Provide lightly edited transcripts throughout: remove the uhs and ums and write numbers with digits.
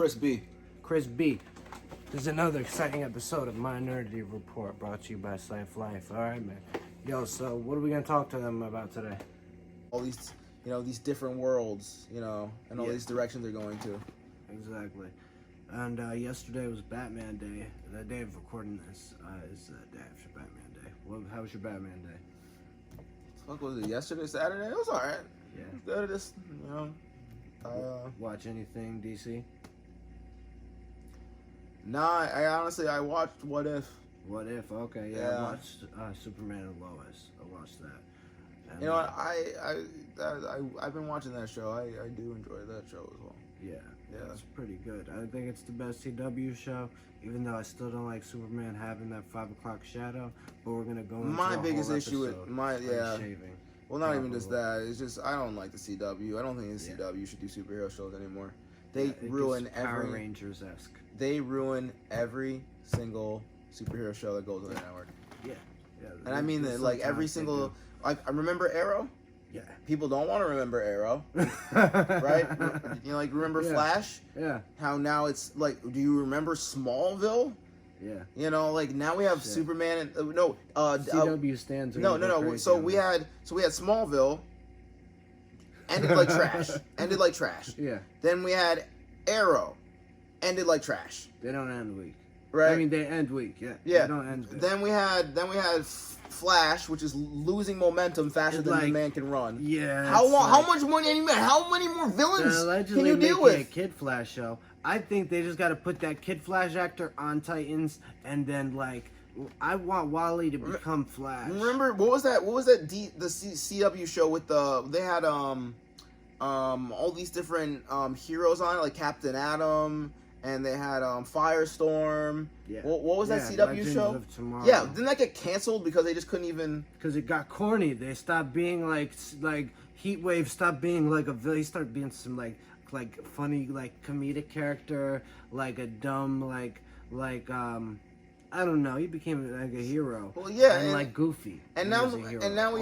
Chris B. Chris B. This is another exciting episode of Mynerdity Report brought to you by Cyphe. Alright, man. Yo, so what are we going to talk to them about today? All these, these different worlds, and all these directions they're going to. Exactly. And yesterday was Batman Day. The day of recording this is the day after Batman Day. How was your Batman Day? Fuck, was it yesterday, Saturday? It was alright. Yeah. It was good. Just, Watch anything, DC? Nah, I watched What If. What If? Okay, yeah. I watched Superman and Lois. I watched that. And, you know what? I've been watching that show. I do enjoy that show as well. Yeah, it's pretty good. I think it's the best CW show, even though I still don't like Superman having that 5 o'clock shadow. But we're gonna go into my a biggest whole issue with shaving. Well, not even just that. It's just I don't like the CW. I don't think the CW should do superhero shows anymore. They ruin Power Rangers-esque. They ruin every single superhero show that goes on the network. Yeah. And I mean that, like, every single. Like, I remember Arrow. Yeah. People don't want to remember Arrow, right? Remember Flash? Yeah. How now it's like, do you remember Smallville? Yeah. Now we have Superman and CW stands. No. So we had Smallville. Ended like trash. Yeah. Then we had Arrow. Ended like trash. They don't end weak. Right. I mean, they end weak. Yeah. Yeah. They don't end good. Then we had Flash, which is losing momentum faster than the man can run. Yeah. How much more? How many more villains can you deal with? A Kid Flash show. I think they just got to put that Kid Flash actor on Titans, and then I want Wally to become Flash. Remember what was that? The CW show with they had all these different heroes on it, like Captain Atom. And they had Firestorm. Yeah. What was that CW Legends show? Of Tomorrow. Yeah, didn't that get canceled because they just couldn't even? Because it got corny. They stopped being like Heatwave. Stopped being like a villain. He started being some like funny comedic character, like a dumb I don't know. He became like a hero. Well, yeah, and like Goofy. And now we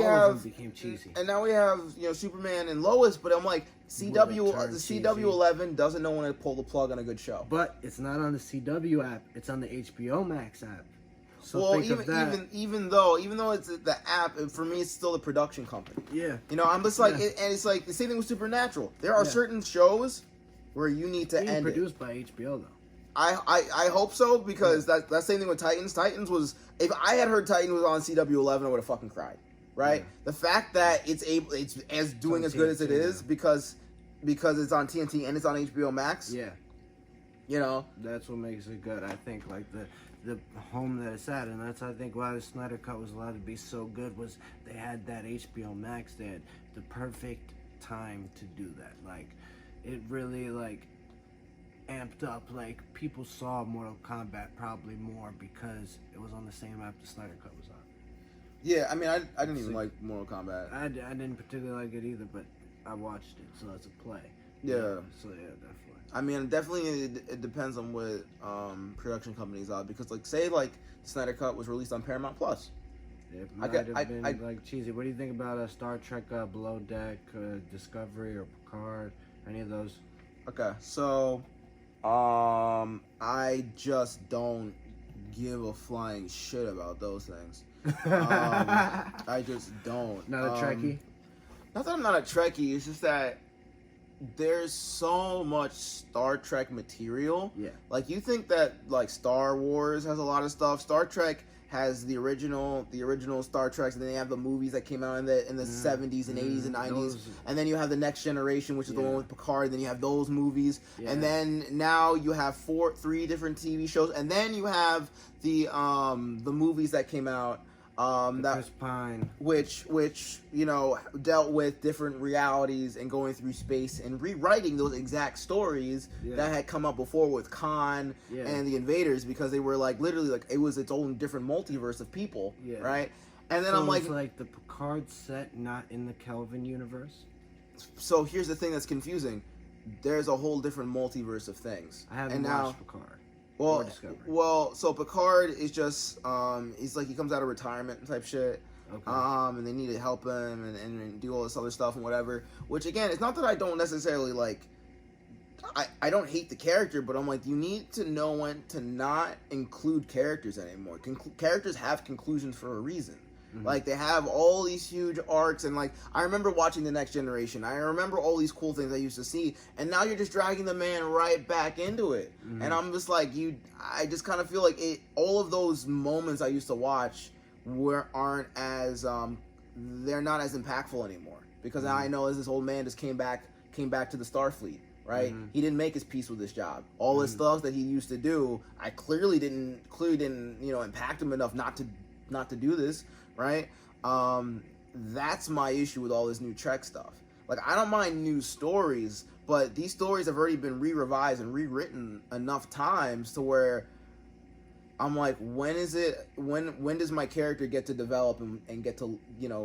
All of them became cheesy. And now we have Superman and Lois. But I'm like CW11 doesn't know when to pull the plug on a good show. But it's not on the CW app. It's on the HBO Max app. So well, even though it's the app, for me it's still the production company. Yeah. I'm just like, and it's like the same thing with Supernatural. There are certain shows where you need to end it. Produced by HBO though. I hope so, because that same thing with Titans. Titans was, if I had heard Titans was on CW11, I would have fucking cried. Right? Yeah. The fact that it's as doing as good as it is because it's on TNT and it's on HBO Max. Yeah. That's what makes it good. I think the home that it's at, and that's I think why the Snyder Cut was allowed to be so good was they had that HBO Max. They had the perfect time to do that. It really amped up. People saw Mortal Kombat probably more because it was on the same app the Snyder Cut was on. Yeah, I mean, I didn't even like Mortal Kombat. I didn't particularly like it either, but I watched it, so it's a play. Yeah. So yeah, definitely. I mean, definitely it depends on what production companies are, because say the Snyder Cut was released on Paramount Plus. It might have been cheesy. What do you think about Star Trek Below Deck, Discovery, or Picard? Any of those? Okay, so I just don't give a flying shit about those things. I just don't. Not a Trekkie? Not that I'm not a Trekkie, it's just that there's so much Star Trek material. Yeah. You think that Star Wars has a lot of stuff. Star Trek has the original Star Treks, and then they have the movies that came out in the 70s and 80s and 90s, and then you have the Next Generation, which is the one with Picard, and then you have those movies, and then now you have 3 different TV shows, and then you have the movies that came out Chris Pine, which dealt with different realities and going through space and rewriting those exact stories that had come up before with Khan and the Invaders, because they were literally it was its own different multiverse of people, right? And then so I'm like the Picard set not in the Kelvin universe. So here's the thing that's confusing: there's a whole different multiverse of things. I haven't watched Picard. So Picard is just he comes out of retirement type shit. Okay. And they need to help him and do all this other stuff and whatever. Which again, it's not that I don't necessarily I don't hate the character, but I'm like, you need to know when to not include characters anymore. Characters have conclusions for a reason. Mm-hmm. Like, they have all these huge arcs, and like, I remember watching The Next Generation. I remember all these cool things I used to see, and now you're just dragging the man right back into it. Mm-hmm. And I'm just like, I just kind of feel like all of those moments I used to watch aren't as, they're not as impactful anymore. Because now I know as this old man just came back to the Starfleet, right? Mm-hmm. He didn't make his peace with this job. All this stuff that he used to do, I clearly didn't, impact him enough not to do this. Right? That's my issue with all this new Trek stuff. Like, I don't mind new stories, but these stories have already been re-revised and rewritten enough times to where I'm like, when does my character get to develop and get to,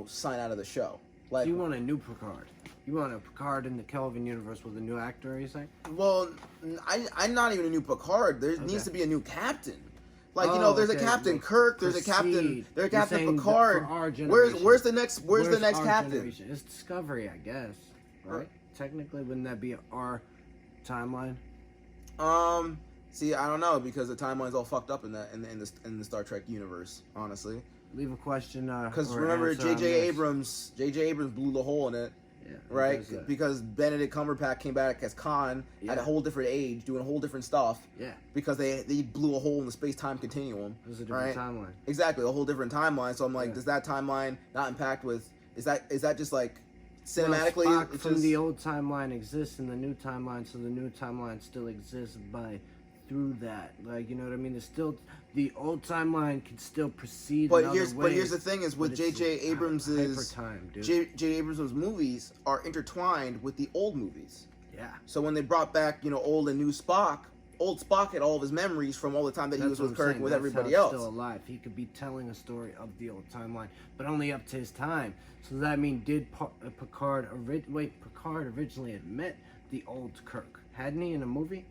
sign out of the show? Like, you want a new Picard. You want a Picard in the Kelvin universe with a new actor, are you saying? Well, I'm not even a new Picard. There needs to be a new captain. Like, there's a Captain Kirk, there's a Captain Picard. Where's the next captain? Generation? It's Discovery, I guess. Right? Technically, wouldn't that be our timeline? See, I don't know, because the timeline's all fucked up in the Star Trek universe, honestly. Leave a question. Because remember, J.J. Abrams blew the hole in it. Yeah, right? Because Benedict Cumberbatch came back as Khan at a whole different age, doing a whole different stuff. Yeah. Because they blew a hole in the space-time continuum. It was a different timeline. Exactly, a whole different timeline. So I'm like, does that timeline not impact with... Is that just like cinematically? Well, Spock from the old timeline exists in the new timeline, so the new timeline still exists through that. Like, you know what I mean? There's still... The old timeline can still proceed. But here's the thing: is with J.J. Abrams's J.J. Abrams' movies are intertwined with the old movies. Yeah. So when they brought back old and new Spock, old Spock had all of his memories from all the time that he was with Kirk and with everybody else. Still alive. He could be telling a story of the old timeline, but only up to his time. So does that mean Picard originally had met the old Kirk? Hadn't he in a movie?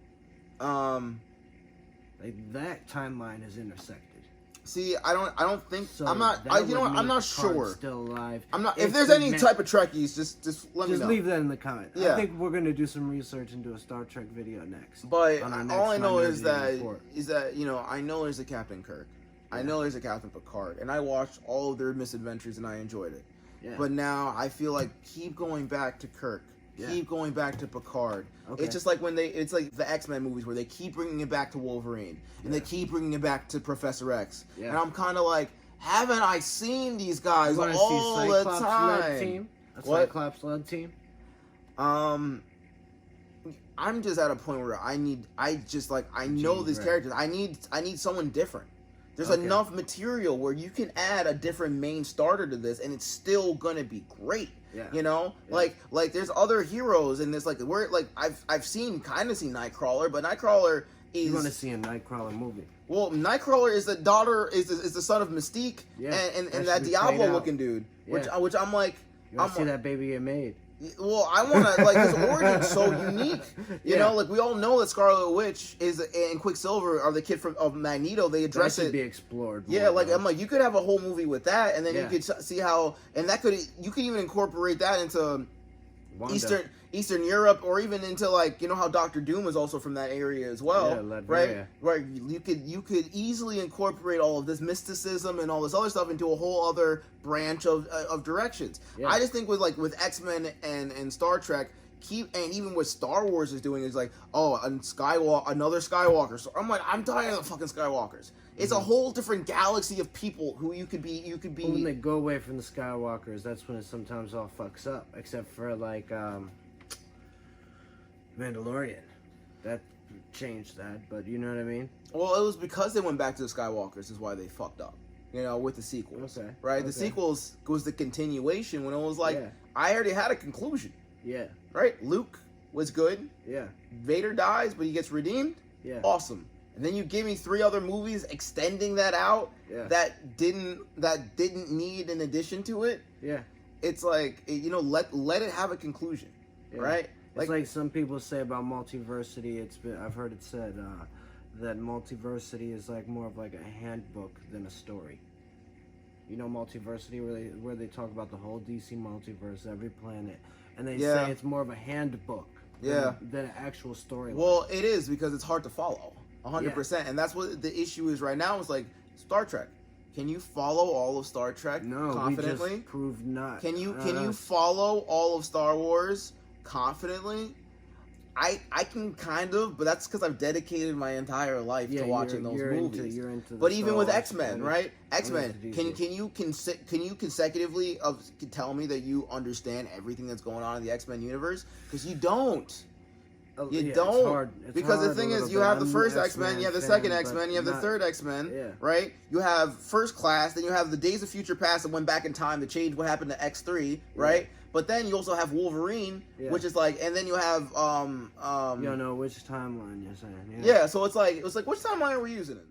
Like, that timeline is intersected. See, I don't think so. I'm not. I'm not sure. Still alive. I'm not. If there's any type of Trekkies, just let me know. Just leave that in the comments. Yeah. I think we're gonna do some research and do a Star Trek video next. But all I know is that I know there's a Captain Kirk. Yeah. I know there's a Captain Picard, and I watched all of their misadventures and I enjoyed it. Yeah. But now I feel like keep going back to Kirk. Yeah. Keep going back to Picard. Okay. It's just like it's like the X-Men movies where they keep bringing it back to Wolverine and they keep bringing it back to Professor X. Yeah. And I'm kind of like, haven't I seen these guys all the time? Cyclops-led team? I'm just at a point where I know these characters. I need someone different. There's enough material where you can add a different main starter to this and it's still gonna be great. Yeah. Like there's other heroes in this. Like I've seen Nightcrawler, but Nightcrawler is. You want to see a Nightcrawler movie? Well, Nightcrawler is the son of Mystique, and that Diablo looking dude, which I'm like. You want to see that baby get made? Well, I want to, like, his origin's so unique. You know, like, we all know that Scarlet Witch and Quicksilver are the kid of Magneto. They address that should be explored more, yeah, like, I'm like, you could have a whole movie with that, and then you could see how, and you could even incorporate that into Wanda. Eastern Europe, or even into, like, you know how Doctor Doom is also from that area as well, right? Right. You could easily incorporate all of this mysticism and all this other stuff into a whole other branch of directions. Yeah. I just think with X-Men and Star Trek, and even what Star Wars is doing is like, another Skywalker. So I'm like, I'm tired of the fucking Skywalkers. It's a whole different galaxy of people who you could be. But when they go away from the Skywalkers, that's when it sometimes all fucks up. Except for like Mandalorian, that changed that. But you know what I mean? Well, it was because they went back to the Skywalkers is why they fucked up. You know, with the sequels, right? Okay. The sequels was the continuation when it was like, I already had a conclusion. Yeah. Right? Luke was good. Yeah. Vader dies, but he gets redeemed. Yeah. Awesome. And then you give me 3 other movies extending that out that didn't need an addition to it. Yeah. It's like, let it have a conclusion, right? It's like some people say about Multiversity. I've heard it said that Multiversity is like more of like a handbook than a story. You know, Multiversity where they talk about the whole DC multiverse, every planet, and they say it's more of a handbook than an actual story. Well, it is because it's hard to follow 100%, and that's what the issue is right now. Is like Star Trek. Can you follow all of Star Trek confidently? We just proved not. Can you follow all of Star Wars confidently? I can kind of, but that's because I've dedicated my entire life to watching those movies. You're into but even with X-Men, right? X-Men, can you consecutively tell me that you understand everything that's going on in the X-Men universe? Because you don't. You don't. It's hard. Because the thing is, you have the first X-Men, you have the second X-Men, you have the third X-Men, right? You have First Class, then you have the Days of Future Past that went back in time to change what happened to X3, right? But then you also have Wolverine, which is like, and then you have you don't know which timeline you're saying. Yeah, so it's like which timeline are we using it?